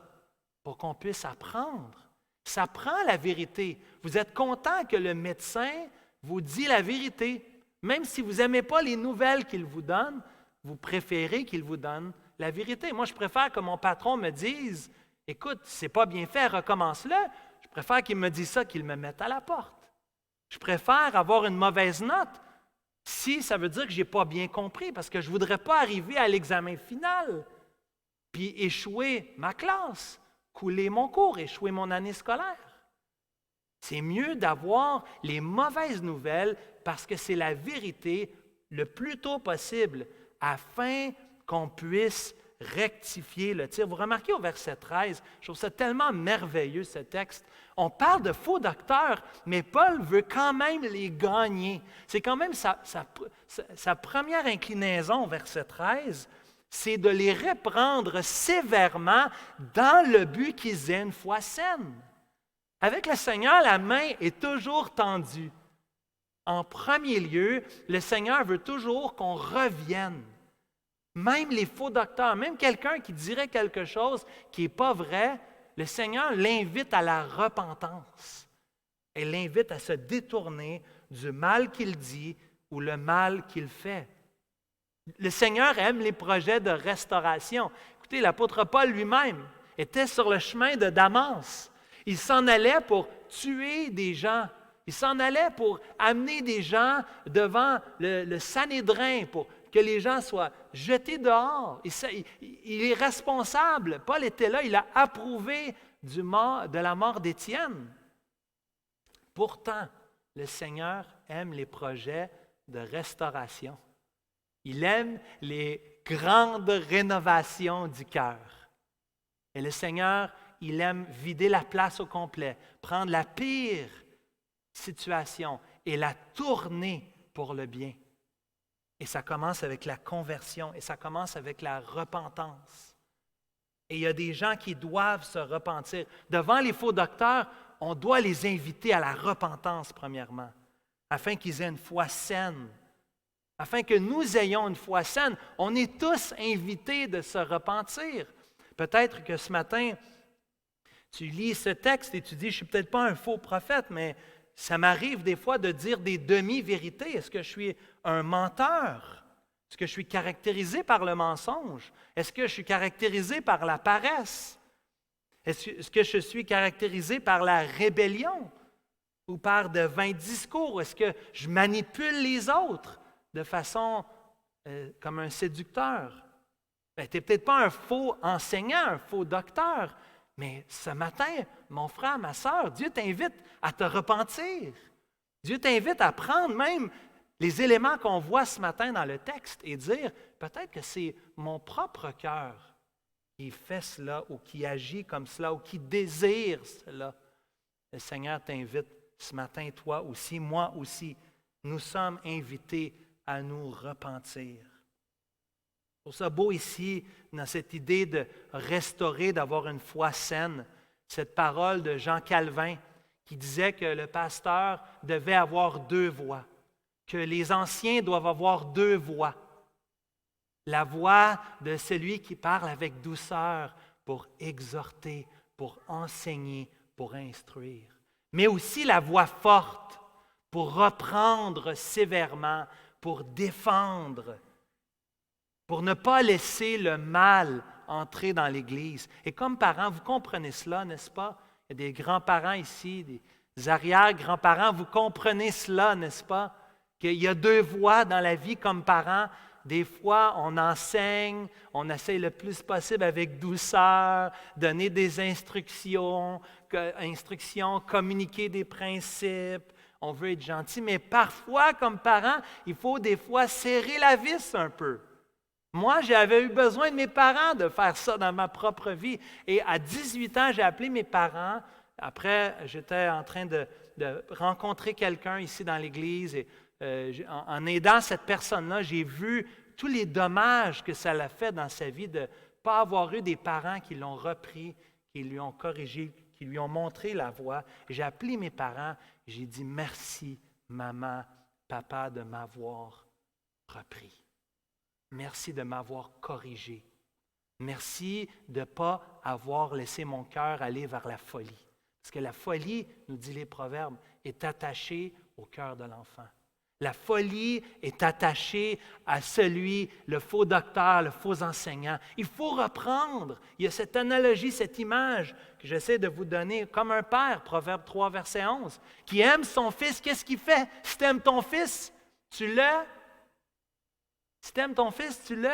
pour qu'on puisse apprendre. Ça prend la vérité. Vous êtes content que le médecin vous dit la vérité. Même si vous n'aimez pas les nouvelles qu'il vous donne, vous préférez qu'il vous donne la vérité. Moi, je préfère que mon patron me dise « Écoute, c'est pas bien fait, recommence-le. » Je préfère qu'il me dise ça qu'il me mette à la porte. Je préfère avoir une mauvaise note si ça veut dire que je n'ai pas bien compris, parce que je ne voudrais pas arriver à l'examen final puis échouer ma classe, couler mon cours, échouer mon année scolaire. C'est mieux d'avoir les mauvaises nouvelles parce que c'est la vérité le plus tôt possible afin qu'on puisse rectifier le tir. Vous remarquez au verset 13, je trouve ça tellement merveilleux ce texte. On parle de faux docteurs, mais Paul veut quand même les gagner. C'est quand même sa première inclinaison au verset 13, c'est de les reprendre sévèrement dans le but qu'ils aient une foi saine. Avec le Seigneur, la main est toujours tendue. En premier lieu, le Seigneur veut toujours qu'on revienne. Même les faux docteurs, même quelqu'un qui dirait quelque chose qui n'est pas vrai, le Seigneur l'invite à la repentance. Et l'invite à se détourner du mal qu'il dit ou le mal qu'il fait. Le Seigneur aime les projets de restauration. Écoutez, l'apôtre Paul lui-même était sur le chemin de Damas. Il s'en allait pour tuer des gens. Il s'en allait pour amener des gens devant le Sanhédrin, pour que les gens soient jetés dehors. Il est responsable. Paul était là, il a approuvé de la mort d'Étienne. Pourtant, le Seigneur aime les projets de restauration. Il aime les grandes rénovations du cœur. Et le Seigneur, il aime vider la place au complet, prendre la pire situation et la tourner pour le bien. Et ça commence avec la conversion et ça commence avec la repentance. Et il y a des gens qui doivent se repentir. Devant les faux docteurs, on doit les inviter à la repentance, premièrement, afin qu'ils aient une foi saine. Afin que nous ayons une foi saine, on est tous invités de se repentir. Peut-être que ce matin, tu lis ce texte et tu dis, je ne suis peut-être pas un faux prophète, mais ça m'arrive des fois de dire des demi-vérités. Est-ce que je suis un menteur? Est-ce que je suis caractérisé par le mensonge? Est-ce que je suis caractérisé par la paresse? Est-ce que je suis caractérisé par la rébellion ou par de vains discours? Est-ce que je manipule les autres de façon comme un séducteur? Tu n'es peut-être pas un faux enseignant, un faux docteur, mais ce matin, mon frère, ma sœur, Dieu t'invite à te repentir. Dieu t'invite à prendre même les éléments qu'on voit ce matin dans le texte et dire, peut-être que c'est mon propre cœur qui fait cela ou qui agit comme cela ou qui désire cela. Le Seigneur t'invite ce matin, toi aussi, moi aussi. Nous sommes invités à nous repentir. Je trouve ça beau ici, dans cette idée de restaurer, d'avoir une foi saine, cette parole de Jean Calvin qui disait que le pasteur devait avoir deux voix, que les anciens doivent avoir deux voix. La voix de celui qui parle avec douceur pour exhorter, pour enseigner, pour instruire, mais aussi la voix forte pour reprendre sévèrement, pour défendre, pour ne pas laisser le mal entrer dans l'Église. Et comme parents, vous comprenez cela, n'est-ce pas? Il y a des grands-parents ici, des arrière-grands-parents, vous comprenez cela, n'est-ce pas? Qu'il y a deux voies dans la vie comme parents. Des fois, on enseigne, on essaie le plus possible avec douceur, donner des instructions, communiquer des principes. On veut être gentil, mais parfois, comme parents, il faut des fois serrer la vis un peu. Moi, j'avais eu besoin de mes parents de faire ça dans ma propre vie. Et à 18 ans, j'ai appelé mes parents. Après, j'étais en train de rencontrer quelqu'un ici dans l'Église. Et en aidant cette personne-là, j'ai vu tous les dommages que ça l'a fait dans sa vie de ne pas avoir eu des parents qui l'ont repris, qui lui ont corrigé, qui lui ont montré la voie. J'ai appelé mes parents. J'ai dit merci, maman, papa, de m'avoir repris. Merci de m'avoir corrigé. Merci de ne pas avoir laissé mon cœur aller vers la folie. Parce que la folie, nous dit les Proverbes, est attachée au cœur de l'enfant. La folie est attachée à celui, le faux docteur, le faux enseignant. Il faut reprendre. Il y a cette analogie, cette image que j'essaie de vous donner comme un père, Proverbe 3, verset 11, qui aime son fils. Qu'est-ce qu'il fait? Si tu aimes ton fils, tu le... Si tu aimes ton fils, tu le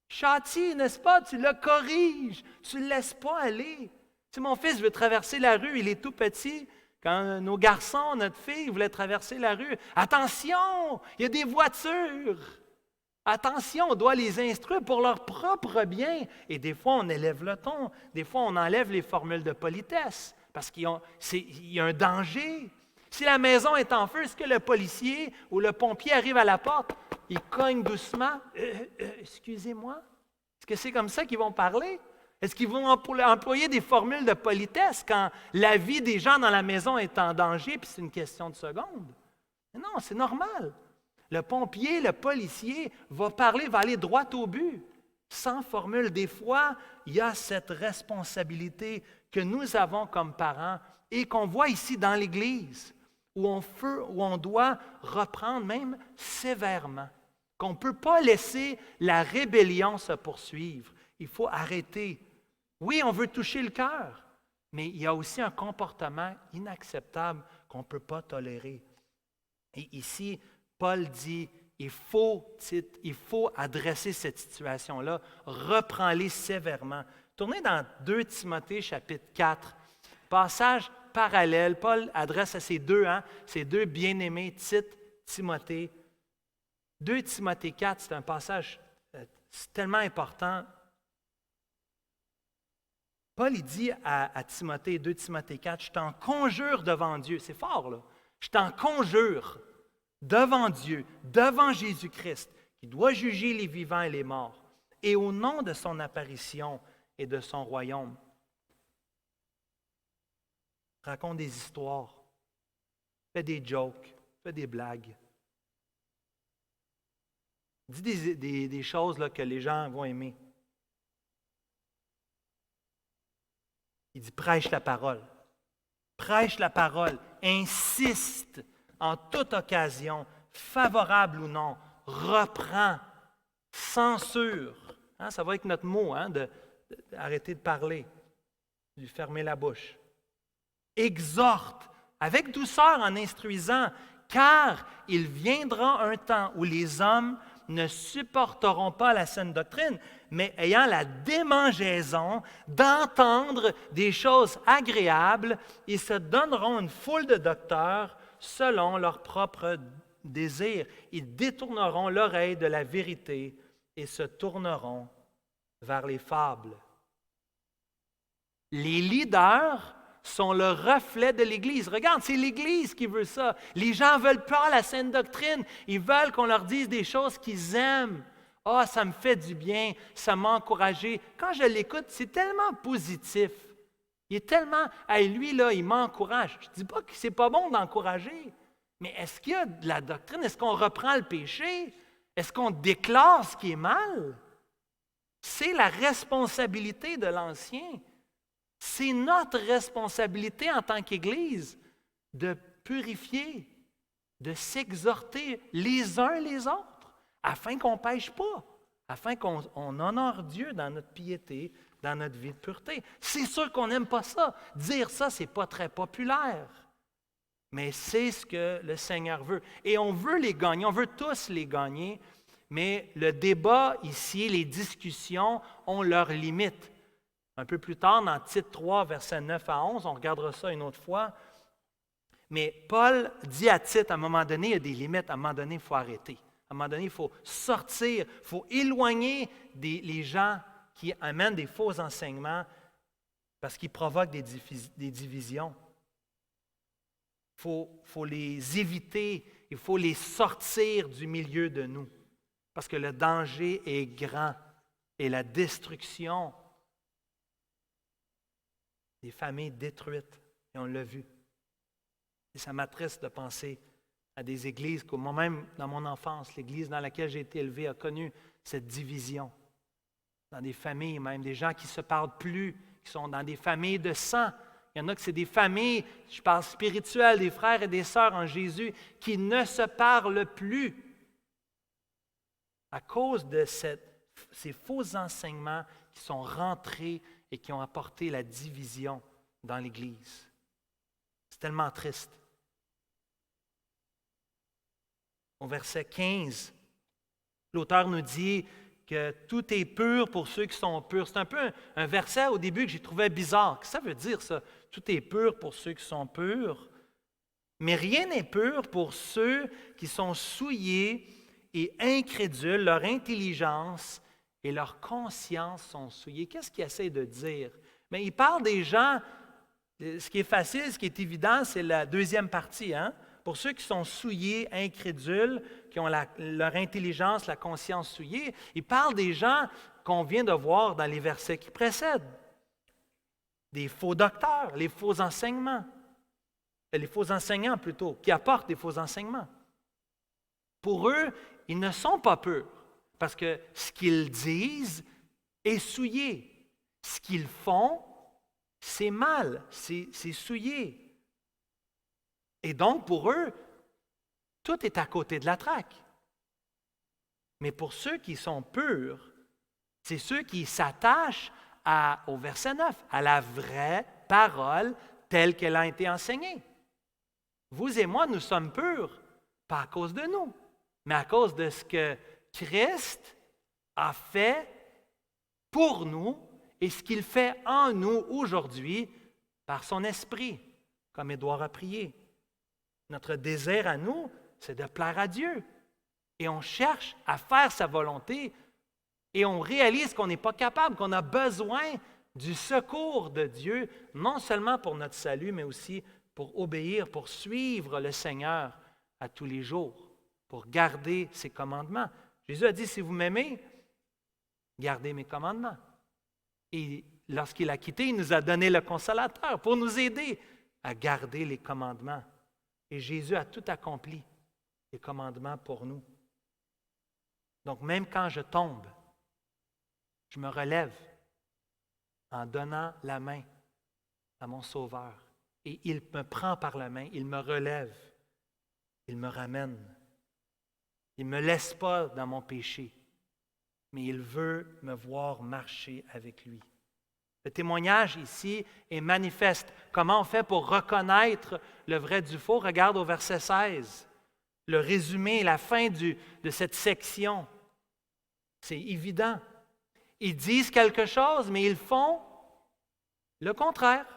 châties, n'est-ce pas? Tu le corriges. Tu ne le laisses pas aller. Si mon fils veut traverser la rue, il est tout petit. Quand nos garçons, notre fille voulait traverser la rue, attention, il y a des voitures. Attention, on doit les instruire pour leur propre bien. Et des fois, on élève le ton. Des fois, on enlève les formules de politesse parce qu'il y a un danger. Si la maison est en feu, est-ce que le policier ou le pompier arrive à la porte, il cogne doucement? Excusez-moi. Est-ce que c'est comme ça qu'ils vont parler? Est-ce qu'ils vont employer des formules de politesse quand la vie des gens dans la maison est en danger puis c'est une question de seconde? Non, c'est normal. Le pompier, le policier va parler, va aller droit au but, sans formule. Des fois, il y a cette responsabilité que nous avons comme parents et qu'on voit ici dans l'Église, où on doit reprendre même sévèrement, qu'on ne peut pas laisser la rébellion se poursuivre. Il faut arrêter. Oui, on veut toucher le cœur, mais il y a aussi un comportement inacceptable qu'on ne peut pas tolérer. Et ici, Paul dit, il faut adresser cette situation-là, reprends-les sévèrement. Tournez dans 2 Timothée, chapitre 4, passage parallèle. Paul adresse à ces deux bien-aimés, Tite, Timothée. 2 Timothée 4, c'est un passage tellement important. Paul, il dit à Timothée, 2 Timothée 4, « Je t'en conjure devant Dieu. » C'est fort, là. « Je t'en conjure devant Dieu, devant Jésus-Christ, qui doit juger les vivants et les morts, et au nom de son apparition et de son royaume. » Raconte des histoires, fais des jokes, fais des blagues. Dis des choses là, que les gens vont aimer. Il dit, prêche la parole. Prêche la parole. Insiste en toute occasion, favorable ou non. Reprends. Censure. Ça va avec notre mot, d'arrêter de parler, de fermer la bouche. Exhorte avec douceur en instruisant, car il viendra un temps où les hommes ne supporteront pas la saine doctrine, mais ayant la démangeaison d'entendre des choses agréables, ils se donneront une foule de docteurs selon leurs propres désirs. Ils détourneront l'oreille de la vérité et se tourneront vers les fables. Les leaders sont le reflet de l'Église. Regarde, c'est l'Église qui veut ça. Les gens ne veulent pas la saine doctrine. Ils veulent qu'on leur dise des choses qu'ils aiment. « Ah, ça me fait du bien, ça m'a encouragé. » Quand je l'écoute, c'est tellement positif. Il est tellement... Hey, lui, là, il m'encourage. Je ne dis pas que ce n'est pas bon d'encourager, mais est-ce qu'il y a de la doctrine? Est-ce qu'on reprend le péché? Est-ce qu'on déclare ce qui est mal? C'est la responsabilité de l'ancien. C'est notre responsabilité en tant qu'Église de purifier, de s'exhorter les uns les autres, afin qu'on ne pêche pas, afin qu'on honore Dieu dans notre piété, dans notre vie de pureté. C'est sûr qu'on n'aime pas ça. Dire ça, ce n'est pas très populaire. Mais c'est ce que le Seigneur veut. Et on veut les gagner, on veut tous les gagner, mais le débat ici, les discussions ont leurs limites. Un peu plus tard, dans Tite 3, versets 9 à 11, on regardera ça une autre fois. Mais Paul dit à Tite, à un moment donné, il y a des limites, à un moment donné, il faut arrêter. À un moment donné, il faut sortir, il faut éloigner les gens qui amènent des faux enseignements parce qu'ils provoquent des divisions. Il faut les éviter, il faut les sortir du milieu de nous parce que le danger est grand et la destruction des familles détruites, et on l'a vu. Et ça m'attriste de penser à des églises, comme moi-même, dans mon enfance, l'église dans laquelle j'ai été élevé a connu cette division. Dans des familles même, des gens qui ne se parlent plus, qui sont dans des familles de sang. Il y en a que c'est des familles, je parle spirituelles, des frères et des sœurs en Jésus, qui ne se parlent plus à cause de ces faux enseignements qui sont rentrés et qui ont apporté la division dans l'Église. C'est tellement triste. Au verset 15, l'auteur nous dit que tout est pur pour ceux qui sont purs. C'est un peu un verset au début que j'ai trouvé bizarre. Qu'est-ce que ça veut dire, ça? Tout est pur pour ceux qui sont purs. Mais rien n'est pur pour ceux qui sont souillés et incrédules, leur intelligence et leur conscience sont souillées. Qu'est-ce qu'il essaie de dire? Mais il parle des gens, ce qui est facile, ce qui est évident, c'est la deuxième partie. Hein? Pour ceux qui sont souillés, incrédules, qui ont leur intelligence, la conscience souillée, il parle des gens qu'on vient de voir dans les versets qui précèdent. Des faux docteurs, les faux enseignements. Les faux enseignants plutôt, qui apportent des faux enseignements. Pour eux, ils ne sont pas purs, parce que ce qu'ils disent est souillé. Ce qu'ils font, c'est mal, c'est souillé. Et donc, pour eux, tout est à côté de la traque. Mais pour ceux qui sont purs, c'est ceux qui s'attachent au verset 9, à la vraie parole telle qu'elle a été enseignée. Vous et moi, nous sommes purs, pas à cause de nous, mais à cause de ce que Christ a fait pour nous et ce qu'il fait en nous aujourd'hui par son esprit, comme Édouard a prié. Notre désir à nous, c'est de plaire à Dieu. Et on cherche à faire sa volonté et on réalise qu'on n'est pas capable, qu'on a besoin du secours de Dieu, non seulement pour notre salut, mais aussi pour obéir, pour suivre le Seigneur à tous les jours, pour garder ses commandements. Jésus a dit, si vous m'aimez, gardez mes commandements. Et lorsqu'il a quitté, il nous a donné le Consolateur pour nous aider à garder les commandements. Et Jésus a tout accompli, les commandements pour nous. Donc même quand je tombe, je me relève en donnant la main à mon Sauveur. Et il me prend par la main, il me relève, il me ramène. Il ne me laisse pas dans mon péché, mais il veut me voir marcher avec lui. Le témoignage ici est manifeste. Comment on fait pour reconnaître le vrai du faux? Regarde au verset 16, le résumé, la fin de cette section. C'est évident. Ils disent quelque chose, mais ils font le contraire.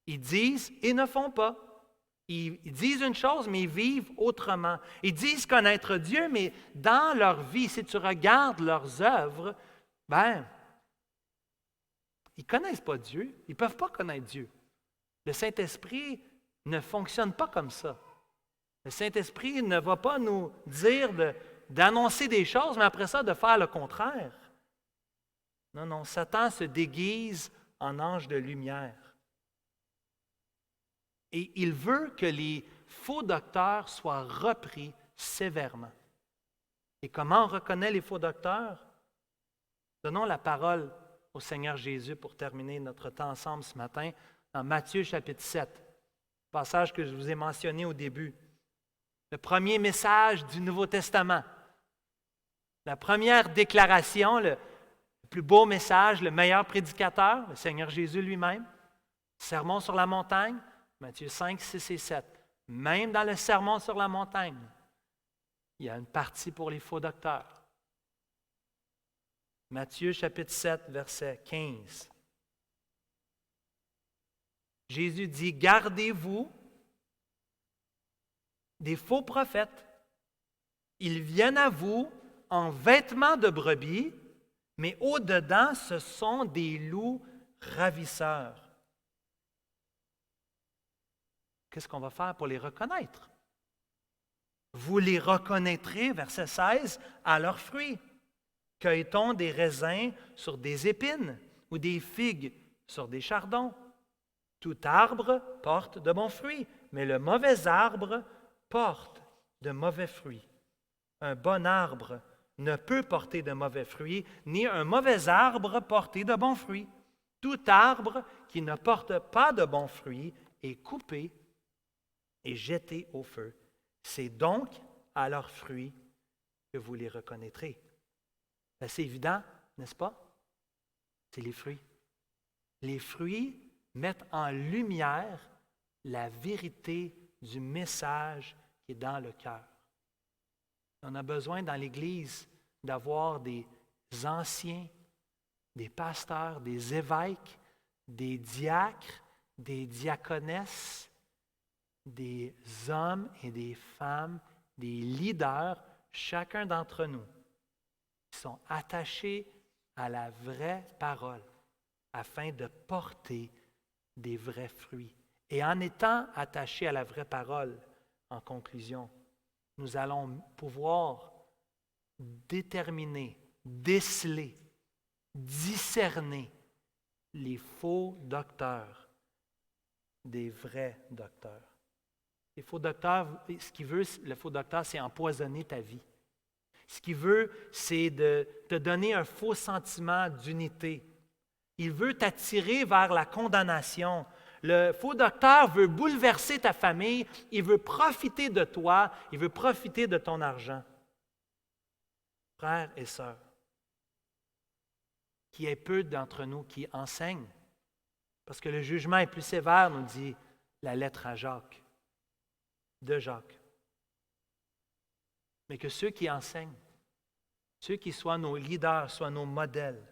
Ils disent et ne font pas. Ils disent une chose, mais ils vivent autrement. Ils disent connaître Dieu, mais dans leur vie, si tu regardes leurs œuvres, ils ne connaissent pas Dieu. Ils ne peuvent pas connaître Dieu. Le Saint-Esprit ne fonctionne pas comme ça. Le Saint-Esprit ne va pas nous dire d'annoncer des choses, mais après ça, de faire le contraire. Non, Satan se déguise en ange de lumière. Et il veut que les faux docteurs soient repris sévèrement. Et comment on reconnaît les faux docteurs? Donnons la parole au Seigneur Jésus pour terminer notre temps ensemble ce matin dans Matthieu chapitre 7, passage que je vous ai mentionné au début. Le premier message du Nouveau Testament. La première déclaration, le plus beau message, le meilleur prédicateur, le Seigneur Jésus lui-même. Sermon sur la montagne, Matthieu 5, 6 et 7. Même dans le sermon sur la montagne, il y a une partie pour les faux docteurs. Matthieu chapitre 7, verset 15. Jésus dit, gardez-vous des faux prophètes. Ils viennent à vous en vêtements de brebis, mais au-dedans, ce sont des loups ravisseurs. Qu'est-ce qu'on va faire pour les reconnaître? Vous les reconnaîtrez, verset 16, à leurs fruits. Cueille-t-on des raisins sur des épines ou des figues sur des chardons? Tout arbre porte de bons fruits, mais le mauvais arbre porte de mauvais fruits. Un bon arbre ne peut porter de mauvais fruits, ni un mauvais arbre porter de bons fruits. Tout arbre qui ne porte pas de bons fruits est coupé et jeté au feu. C'est donc à leurs fruits que vous les reconnaîtrez. C'est évident, n'est-ce pas? C'est les fruits. Les fruits mettent en lumière la vérité du message qui est dans le cœur. On a besoin dans l'Église d'avoir des anciens, des pasteurs, des évêques, des diacres, des diaconesses, des hommes et des femmes, des leaders chacun d'entre nous qui sont attachés à la vraie parole afin de porter des vrais fruits. Et en étant attachés à la vraie parole, en conclusion, nous allons pouvoir déterminer, déceler, discerner les faux docteurs des vrais docteurs. Les faux docteurs, ce qu'il veut, le faux docteur, c'est empoisonner ta vie. Ce qu'il veut, c'est de te donner un faux sentiment d'unité. Il veut t'attirer vers la condamnation. Le faux docteur veut bouleverser ta famille, il veut profiter de toi, il veut profiter de ton argent. Frères et sœurs, qu'il y ait peu d'entre nous qui enseignent, parce que le jugement est plus sévère, nous dit la lettre à Jacques, de Jacques. Mais que ceux qui enseignent, ceux qui soient nos leaders, soient nos modèles,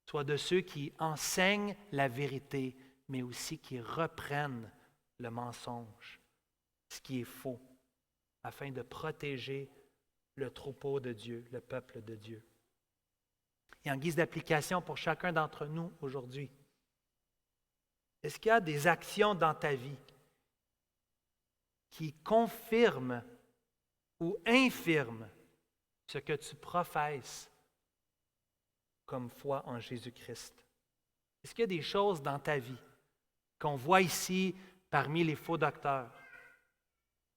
soient de ceux qui enseignent la vérité, mais aussi qui reprennent le mensonge, ce qui est faux, afin de protéger le troupeau de Dieu, le peuple de Dieu. Et en guise d'application pour chacun d'entre nous aujourd'hui, est-ce qu'il y a des actions dans ta vie qui confirment ou infirment ce que tu professes comme foi en Jésus-Christ? Est-ce qu'il y a des choses dans ta vie qu'on voit ici parmi les faux docteurs,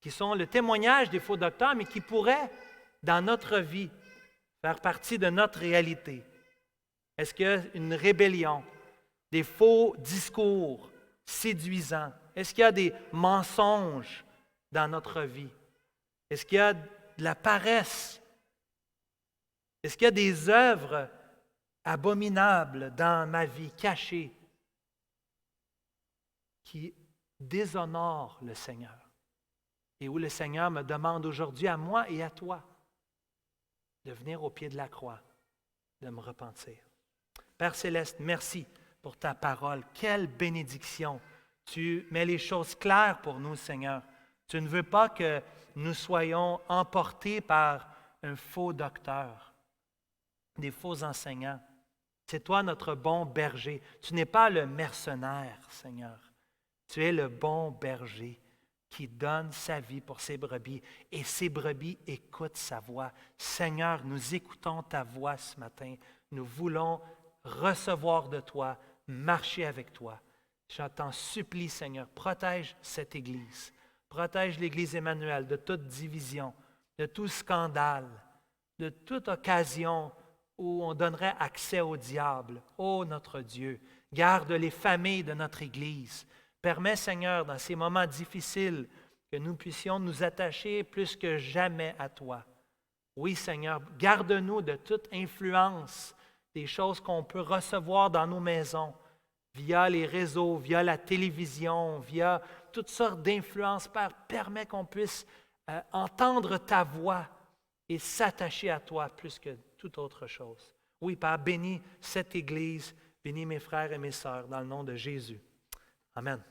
qui sont le témoignage des faux docteurs, mais qui pourraient, dans notre vie, faire partie de notre réalité? Est-ce qu'il y a une rébellion, des faux discours séduisants? Est-ce qu'il y a des mensonges dans notre vie? Est-ce qu'il y a de la paresse? Est-ce qu'il y a des œuvres abominables dans ma vie, cachées, qui déshonorent le Seigneur et où le Seigneur me demande aujourd'hui à moi et à toi de venir au pied de la croix, de me repentir? Père Céleste, merci pour ta parole. Quelle bénédiction! Tu mets les choses claires pour nous, Seigneur. Tu ne veux pas que nous soyons emportés par un faux docteur, des faux enseignants. C'est toi notre bon berger. Tu n'es pas le mercenaire, Seigneur. Tu es le bon berger qui donne sa vie pour ses brebis. Et ses brebis écoutent sa voix. Seigneur, nous écoutons ta voix ce matin. Nous voulons recevoir de toi, marcher avec toi. Je t'en supplie, Seigneur, protège cette Église. Protège l'Église Emmanuel de toute division, de tout scandale, de toute occasion où on donnerait accès au diable. Ô notre Dieu, garde les familles de notre Église. Permets, Seigneur, dans ces moments difficiles, que nous puissions nous attacher plus que jamais à toi. Oui, Seigneur, garde-nous de toute influence des choses qu'on peut recevoir dans nos maisons, via les réseaux, via la télévision, via toutes sortes d'influences. Père, permets qu'on puisse entendre ta voix et s'attacher à toi plus que toute autre chose. Oui, Père, bénis cette Église, bénis mes frères et mes sœurs dans le nom de Jésus. Amen.